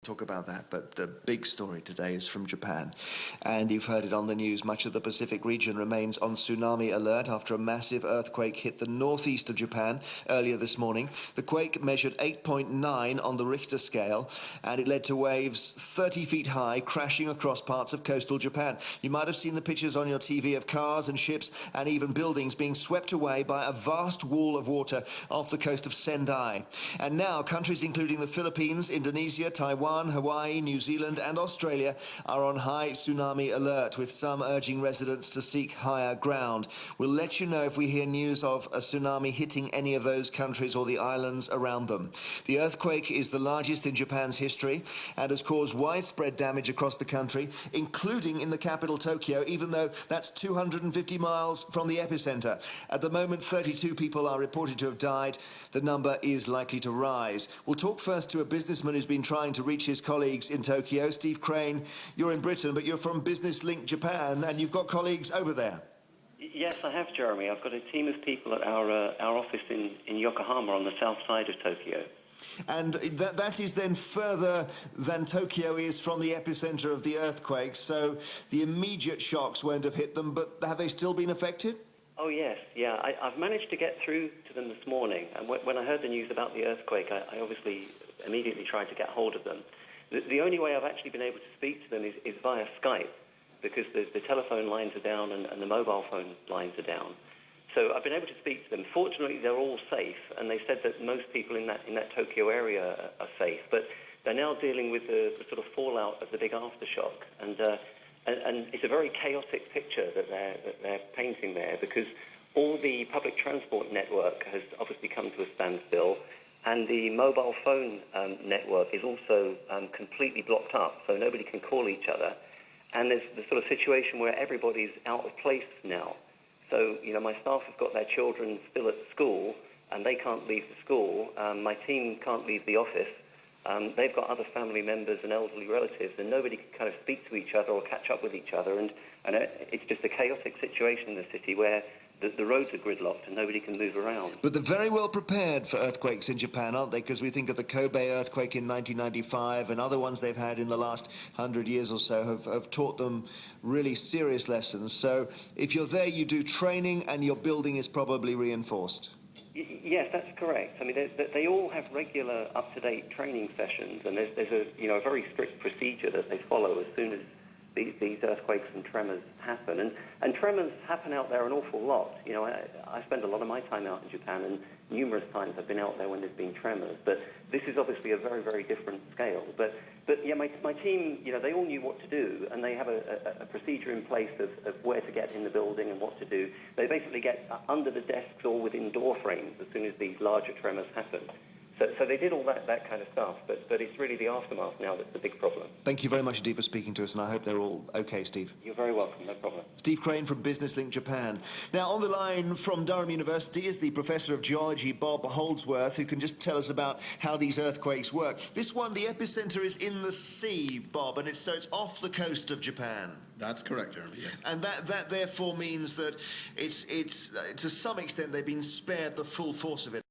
talk about that, but the big story today is from Japan. And you've heard it on the news. Much of the Pacific region remains on tsunami alert after a massive earthquake hit the northeast of Japan earlier this morning. The quake measured 8.9 on the Richter scale, and it led to waves 30 feet high crashing across parts of coastal Japan. You might have seen the pictures on your TV of cars and ships and even buildings being swept away by a vast wall of water off the coast of Sendai. And now countries including the Philippines, Indonesia, Taiwan, Hawaii, New Zealand and Australia are on high tsunami alert, with some urging residents to seek higher ground. We'll let you know if we hear news of a tsunami hitting any of those countries or the islands around them. The earthquake is the largest in Japan's history and has caused widespread damage across the country, including in the capital Tokyo, even though that's 250 miles from the epicenter. At the moment, 32 people are reported to have died. The number is likely to rise. We'll talk first to a businessman who's been trying to reach his colleagues in Tokyo. Steve Crane, you're in Britain, but you're from Business Link Japan, and you've got colleagues over there. Yes, I have, Jeremy. I've got a team of people at our office in Yokohama on the south side of Tokyo. And that is then further than Tokyo is from the epicenter of the earthquake, so the immediate shocks won't have hit them, but have they still been affected? Oh, yes, yeah. I've managed to get through to them this morning, and when I heard the news about the earthquake, I obviously immediately tried to get hold of them. The only way I've actually been able to speak to them is via Skype, because the telephone lines are down and the mobile phone lines are down. So I've been able to speak to them. Fortunately, they're all safe, and they said that most people in that Tokyo area are safe, but they're now dealing with the sort of fallout of the big aftershock, and it's a very chaotic picture that they're painting there, because all the public transport network has obviously come to a standstill, and the mobile phone network is also completely blocked up, so nobody can call each other. And there's the sort of situation where everybody's out of place now. So, my staff have got their children still at school, and they can't leave the school. My team can't leave the office. They've got other family members and elderly relatives, and nobody can kind of speak to each other or catch up with each other. And it's just a chaotic situation in the city where the roads are gridlocked and nobody can move around. But they're very well prepared for earthquakes in Japan, aren't they? Because we think of the Kobe earthquake in 1995 and other ones they've had in the last 100 years or so have taught them really serious lessons. So if you're there, you do training and your building is probably reinforced. Yes, that's correct. I mean, they all have regular, up-to-date training sessions, and there's a very strict procedure that they follow as soon as these earthquakes and tremors happen. And tremors happen out there an awful lot. I spend a lot of my time out in Japan, and numerous times I've been out there when there's been tremors. But this is obviously a very, very different scale. But yeah, my team, they all knew what to do, and they have a procedure in place of where to get in the building and what to do. They basically get under the desks or within door frames as soon as these larger tremors happen. So they did all that kind of stuff, but it's really the aftermath now that's the big problem. Thank you very much indeed for speaking to us, and I hope they're all okay, Steve. You're very welcome, no problem. Steve Crane from Business Link Japan. Now, on the line from Durham University is the Professor of Geology, Bob Holdsworth, who can just tell us about how these earthquakes work. This one, the epicenter is in the sea, Bob, and it's off the coast of Japan. That's correct, Jeremy, yes. And that therefore means that it's to some extent they've been spared the full force of it.